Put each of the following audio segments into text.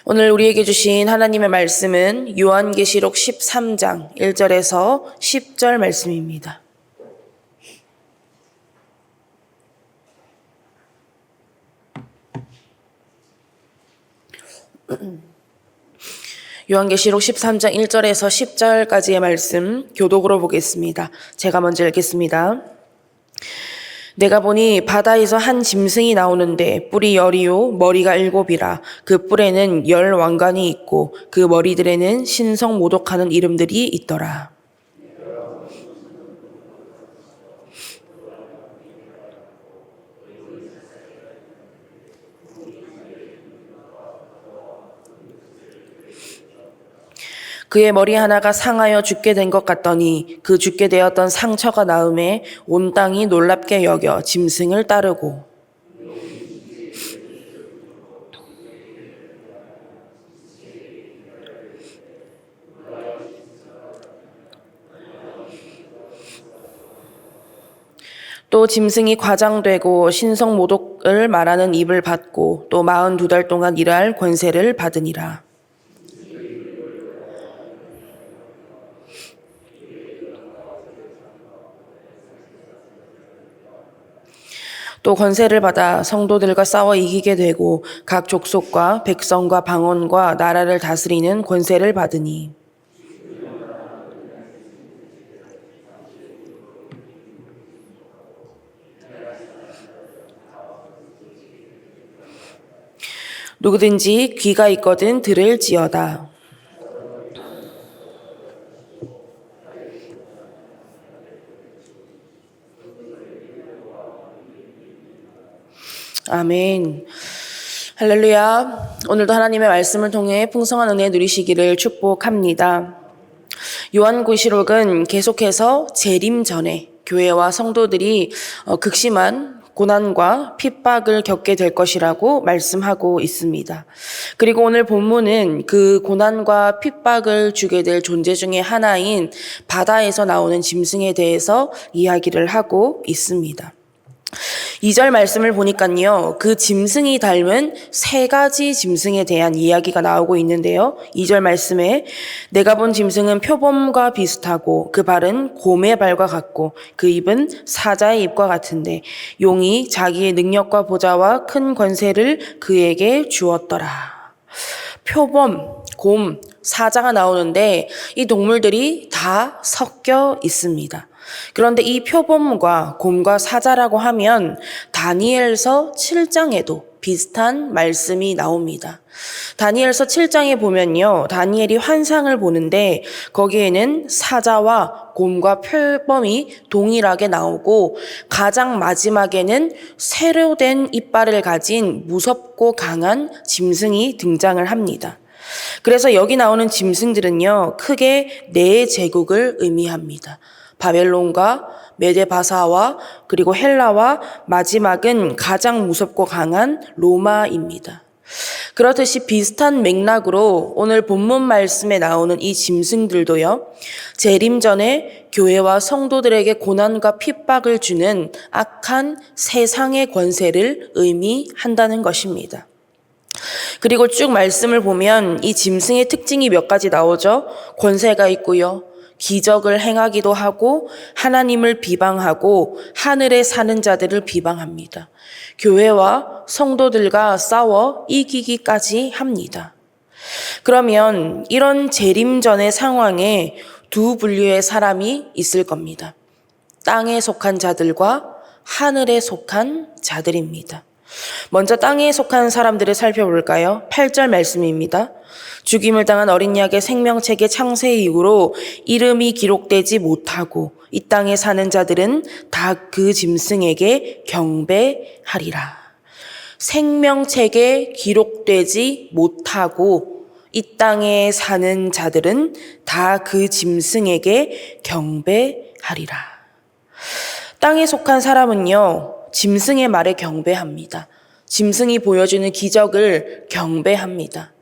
오늘 우리에게 주신 하나님의 말씀은 요한계시록 13장 1절에서 10절 말씀입니다. 요한계시록 13장 1절에서 10절까지의 말씀 교독으로 보겠습니다. 제가 먼저 읽겠습니다. 내가 보니 바다에서 한 짐승이 나오는데 뿔이 10이요 머리가 7이라. 그 뿔에는 10 왕관이 있고 그 머리들에는 신성 모독하는 이름들이 있더라. 그의 머리 하나가 상하여 죽게 된 것 같더니 그 죽게 되었던 상처가 나음에 온 땅이 놀랍게 여겨 짐승을 따르고 또 짐승이 과장되고 신성 모독을 말하는 입을 받고 또 42달 동안 일할 권세를 받으니라. 또 권세를 받아 성도들과 싸워 이기게 되고 각 족속과 백성과 방언과 나라를 다스리는 권세를 받으니 누구든지 귀가 있거든 들을지어다. 아멘. 할렐루야. 오늘도 하나님의 말씀을 통해 풍성한 은혜 누리시기를 축복합니다. 요한계시록은 계속해서 재림 전에 교회와 성도들이 극심한 고난과 핍박을 겪게 될 것이라고 말씀하고 있습니다. 그리고 오늘 본문은 그 고난과 핍박을 주게 될 존재 중에 하나인 바다에서 나오는 짐승에 대해서 이야기를 하고 있습니다. 2절 말씀을 보니까요, 그 짐승이 닮은 3가지 짐승에 대한 이야기가 나오고 있는데요. 2절 말씀에 내가 본 짐승은 표범과 비슷하고 그 발은 곰의 발과 같고 그 입은 사자의 입과 같은데 용이 자기의 능력과 보좌와 큰 권세를 그에게 주었더라. 표범, 곰, 사자가 나오는데 이 동물들이 다 섞여 있습니다. 그런데 이 표범과 곰과 사자라고 하면 다니엘서 7장에도 비슷한 말씀이 나옵니다. 다니엘서 7장에 보면요, 다니엘이 환상을 보는데 거기에는 사자와 곰과 표범이 동일하게 나오고 가장 마지막에는 새로 된 이빨을 가진 무섭고 강한 짐승이 등장을 합니다. 그래서 여기 나오는 짐승들은요, 크게 4제국을 의미합니다. 바벨론과 메데바사와 그리고 헬라와 마지막은 가장 무섭고 강한 로마입니다. 그렇듯이 비슷한 맥락으로 오늘 본문 말씀에 나오는 이 짐승들도요, 재림 전에 교회와 성도들에게 고난과 핍박을 주는 악한 세상의 권세를 의미한다는 것입니다. 그리고 쭉 말씀을 보면 이 짐승의 특징이 몇 가지 나오죠. 권세가 있고요, 기적을 행하기도 하고 하나님을 비방하고 하늘에 사는 자들을 비방합니다. 교회와 성도들과 싸워 이기기까지 합니다. 그러면 이런 재림전의 상황에 2 분류의 사람이 있을 겁니다. 땅에 속한 자들과 하늘에 속한 자들입니다. 먼저 땅에 속한 사람들을 살펴볼까요? 8절 말씀입니다. 죽임을 당한 어린 양의 생명책의 창세 이후로 이름이 기록되지 못하고 이 땅에 사는 자들은 다 그 짐승에게 경배하리라. 생명책에 기록되지 못하고 이 땅에 사는 자들은 다 그 짐승에게 경배하리라. 땅에 속한 사람은요, 짐승의 말에 경배합니다. 짐승이 보여주는 기적을 경배합니다.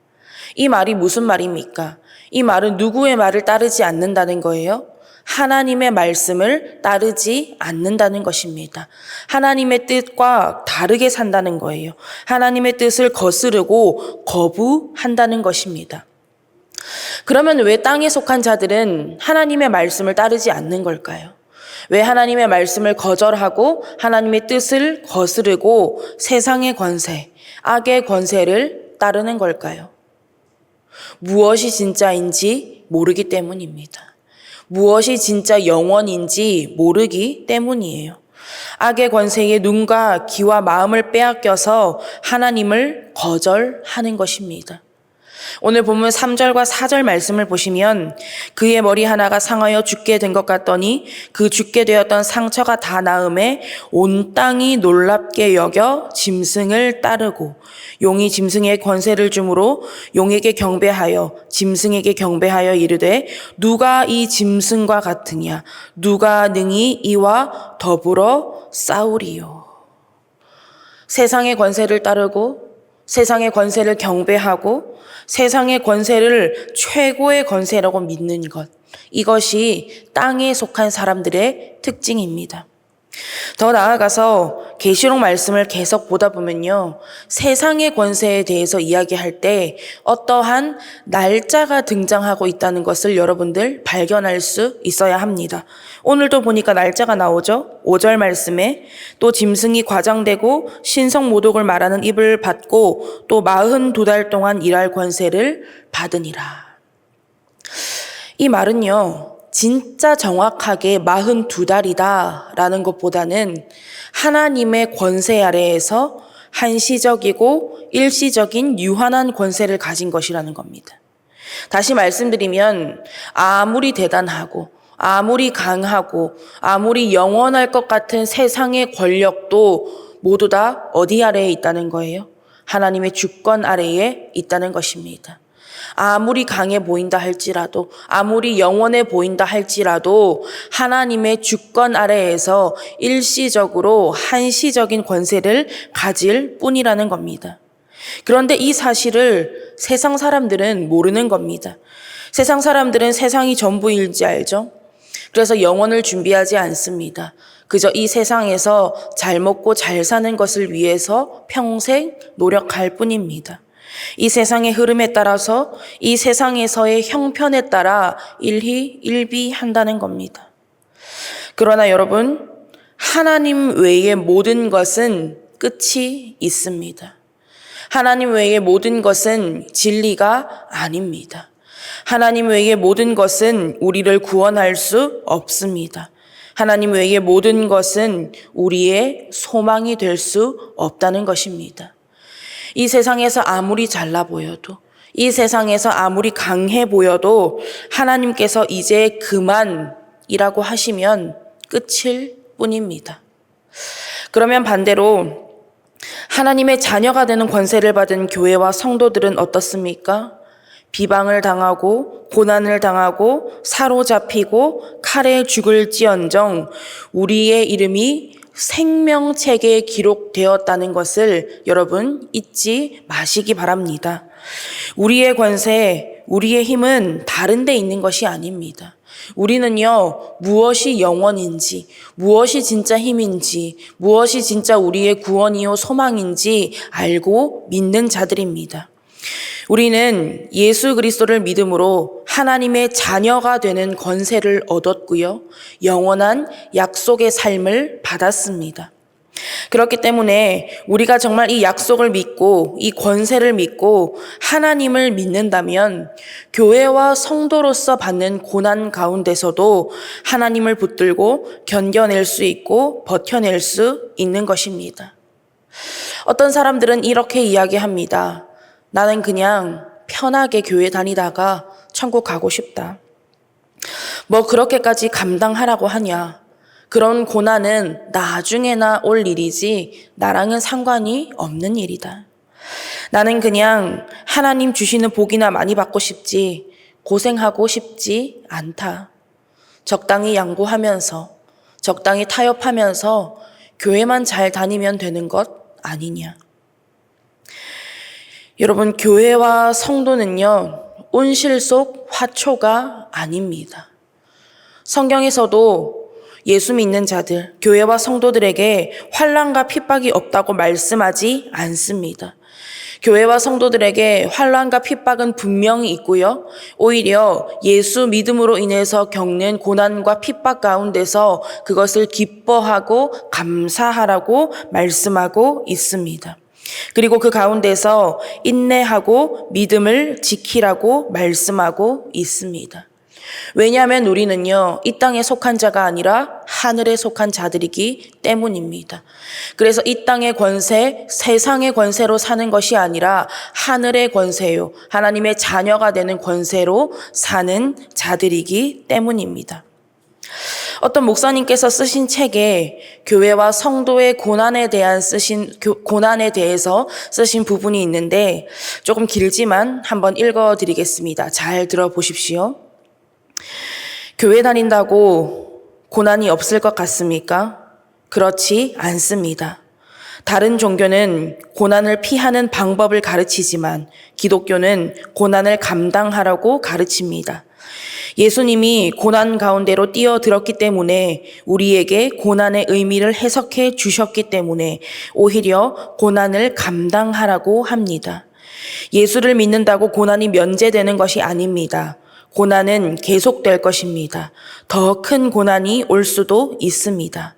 이 말이 무슨 말입니까? 이 말은 누구의 말을 따르지 않는다는 거예요? 하나님의 말씀을 따르지 않는다는 것입니다. 하나님의 뜻과 다르게 산다는 거예요. 하나님의 뜻을 거스르고 거부한다는 것입니다. 그러면 왜 땅에 속한 자들은 하나님의 말씀을 따르지 않는 걸까요? 왜 하나님의 말씀을 거절하고 하나님의 뜻을 거스르고 세상의 권세, 악의 권세를 따르는 걸까요? 무엇이 진짜인지 모르기 때문입니다. 무엇이 진짜 영원인지 모르기 때문이에요. 악의 권세에 눈과 귀와 마음을 빼앗겨서 하나님을 거절하는 것입니다. 오늘 본문 3절과 4절 말씀을 보시면 그의 머리 하나가 상하여 죽게 된 것 같더니 그 죽게 되었던 상처가 다 나음에 온 땅이 놀랍게 여겨 짐승을 따르고 용이 짐승의 권세를 주므로 용에게 경배하여 짐승에게 경배하여 이르되 누가 이 짐승과 같으냐 누가 능히 이와 더불어 싸우리요. 세상의 권세를 따르고 세상의 권세를 경배하고 세상의 권세를 최고의 권세라고 믿는 것, 이것이 땅에 속한 사람들의 특징입니다. 더 나아가서 계시록 말씀을 계속 보다 보면요, 세상의 권세에 대해서 이야기할 때 어떠한 날짜가 등장하고 있다는 것을 여러분들 발견할 수 있어야 합니다. 오늘도 보니까 날짜가 나오죠. 5절 말씀에 또 짐승이 과장되고 신성 모독을 말하는 입을 받고 또 42달 동안 일할 권세를 받으니라. 이 말은요, 진짜 정확하게 42달이다라는 것보다는 하나님의 권세 아래에서 한시적이고 일시적인 유한한 권세를 가진 것이라는 겁니다. 다시 말씀드리면 아무리 대단하고 아무리 강하고 아무리 영원할 것 같은 세상의 권력도 모두 다 어디 아래에 있다는 거예요? 하나님의 주권 아래에 있다는 것입니다. 아무리 강해 보인다 할지라도 아무리 영원해 보인다 할지라도 하나님의 주권 아래에서 일시적으로 한시적인 권세를 가질 뿐이라는 겁니다. 그런데 이 사실을 세상 사람들은 모르는 겁니다. 세상 사람들은 세상이 전부일지 알죠? 그래서 영원을 준비하지 않습니다. 그저 이 세상에서 잘 먹고 잘 사는 것을 위해서 평생 노력할 뿐입니다. 이 세상의 흐름에 따라서 이 세상에서의 형편에 따라 일희일비한다는 겁니다. 그러나 여러분, 하나님 외의 모든 것은 끝이 있습니다. 하나님 외의 모든 것은 진리가 아닙니다. 하나님 외의 모든 것은 우리를 구원할 수 없습니다. 하나님 외의 모든 것은 우리의 소망이 될 수 없다는 것입니다. 이 세상에서 아무리 잘나 보여도, 이 세상에서 아무리 강해 보여도 하나님께서 이제 그만이라고 하시면 끝일 뿐입니다. 그러면 반대로 하나님의 자녀가 되는 권세를 받은 교회와 성도들은 어떻습니까? 비방을 당하고 고난을 당하고 사로잡히고 칼에 죽을지언정 우리의 이름이 생명책에 기록되었다는 것을 여러분 잊지 마시기 바랍니다. 우리의 권세, 우리의 힘은 다른 데 있는 것이 아닙니다. 우리는요, 무엇이 영원인지, 무엇이 진짜 힘인지, 무엇이 진짜 우리의 구원이요 소망인지 알고 믿는 자들입니다. 우리는 예수 그리스도를 믿음으로 하나님의 자녀가 되는 권세를 얻었고요. 영원한 약속의 삶을 받았습니다. 그렇기 때문에 우리가 정말 이 약속을 믿고 이 권세를 믿고 하나님을 믿는다면 교회와 성도로서 받는 고난 가운데서도 하나님을 붙들고 견뎌낼 수 있고 버텨낼 수 있는 것입니다. 어떤 사람들은 이렇게 이야기합니다. 나는 그냥 편하게 교회 다니다가 천국 가고 싶다. 뭐 그렇게까지 감당하라고 하냐. 그런 고난은 나중에나 올 일이지 나랑은 상관이 없는 일이다. 나는 그냥 하나님 주시는 복이나 많이 받고 싶지 고생하고 싶지 않다. 적당히 양보하면서 적당히 타협하면서 교회만 잘 다니면 되는 것 아니냐. 여러분, 교회와 성도는요, 온실 속 화초가 아닙니다. 성경에서도 예수 믿는 자들, 교회와 성도들에게 환난과 핍박이 없다고 말씀하지 않습니다. 교회와 성도들에게 환난과 핍박은 분명히 있고요. 오히려 예수 믿음으로 인해서 겪는 고난과 핍박 가운데서 그것을 기뻐하고 감사하라고 말씀하고 있습니다. 그리고 그 가운데서 인내하고 믿음을 지키라고 말씀하고 있습니다. 왜냐하면 우리는요, 이 땅에 속한 자가 아니라 하늘에 속한 자들이기 때문입니다. 그래서 이 땅의 권세, 세상의 권세로 사는 것이 아니라 하늘의 권세요, 하나님의 자녀가 되는 권세로 사는 자들이기 때문입니다. 어떤 목사님께서 쓰신 책에 교회와 성도의 고난에 대해서 쓰신 부분이 있는데 조금 길지만 한번 읽어드리겠습니다. 잘 들어보십시오. 교회 다닌다고 고난이 없을 것 같습니까? 그렇지 않습니다. 다른 종교는 고난을 피하는 방법을 가르치지만 기독교는 고난을 감당하라고 가르칩니다. 예수님이 고난 가운데로 뛰어들었기 때문에 우리에게 고난의 의미를 해석해 주셨기 때문에 오히려 고난을 감당하라고 합니다. 예수를 믿는다고 고난이 면제되는 것이 아닙니다. 고난은 계속될 것입니다. 더 큰 고난이 올 수도 있습니다.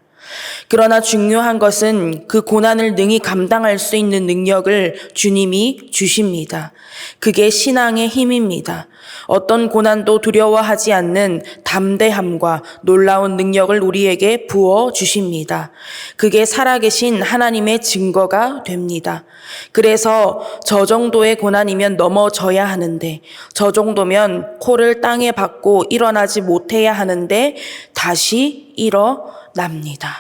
그러나 중요한 것은 그 고난을 능히 감당할 수 있는 능력을 주님이 주십니다. 그게 신앙의 힘입니다. 어떤 고난도 두려워하지 않는 담대함과 놀라운 능력을 우리에게 부어 주십니다. 그게 살아계신 하나님의 증거가 됩니다. 그래서 저 정도의 고난이면 넘어져야 하는데, 저 정도면 코를 땅에 박고 일어나지 못해야 하는데 다시 일어납니다.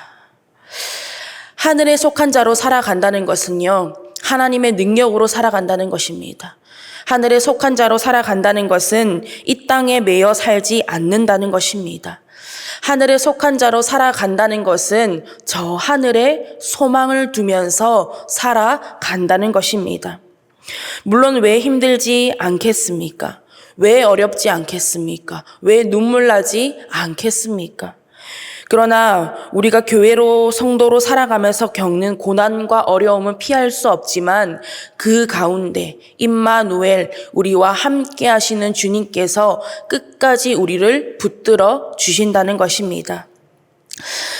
하늘에 속한 자로 살아간다는 것은요, 하나님의 능력으로 살아간다는 것입니다. 하늘에 속한 자로 살아간다는 것은 이 땅에 매여 살지 않는다는 것입니다. 하늘에 속한 자로 살아간다는 것은 저 하늘에 소망을 두면서 살아간다는 것입니다. 물론 왜 힘들지 않겠습니까? 왜 어렵지 않겠습니까? 왜 눈물 나지 않겠습니까? 그러나 우리가 교회로 성도로 살아가면서 겪는 고난과 어려움은 피할 수 없지만 그 가운데 임마누엘, 우리와 함께 하시는 주님께서 끝까지 우리를 붙들어 주신다는 것입니다.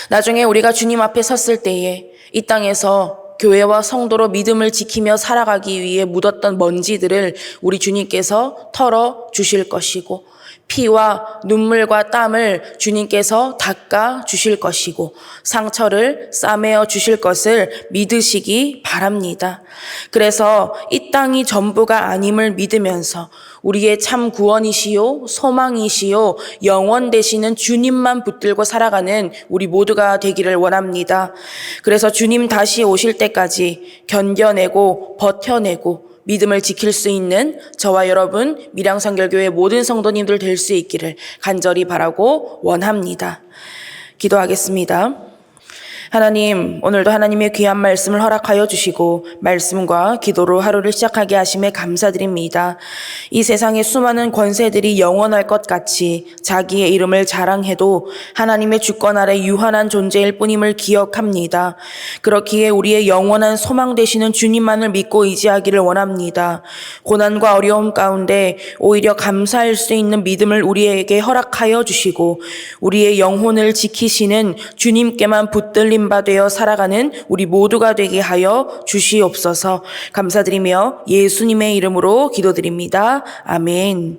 나중에 우리가 주님 앞에 섰을 때에 이 땅에서 교회와 성도로 믿음을 지키며 살아가기 위해 묻었던 먼지들을 우리 주님께서 털어 주실 것이고, 피와 눈물과 땀을 주님께서 닦아 주실 것이고, 상처를 싸매어 주실 것을 믿으시기 바랍니다. 그래서 이 땅이 전부가 아님을 믿으면서 우리의 참 구원이시요 소망이시요 영원 되시는 주님만 붙들고 살아가는 우리 모두가 되기를 원합니다. 그래서 주님 다시 오실 때까지 견뎌내고 버텨내고 믿음을 지킬 수 있는 저와 여러분 밀양선결교회 모든 성도님들 될 수 있기를 간절히 바라고 원합니다. 기도하겠습니다. 하나님, 오늘도 하나님의 귀한 말씀을 허락하여 주시고 말씀과 기도로 하루를 시작하게 하심에 감사드립니다. 이 세상의 수많은 권세들이 영원할 것 같이 자기의 이름을 자랑해도 하나님의 주권 아래 유한한 존재일 뿐임을 기억합니다. 그렇기에 우리의 영원한 소망 되시는 주님만을 믿고 의지하기를 원합니다. 고난과 어려움 가운데 오히려 감사할 수 있는 믿음을 우리에게 허락하여 주시고 우리의 영혼을 지키시는 주님께만 붙들림 바 되어 살아가는 우리 모두가 되게 하여 주시옵소서. 감사드리며 예수님의 이름으로 기도드립니다. 아멘.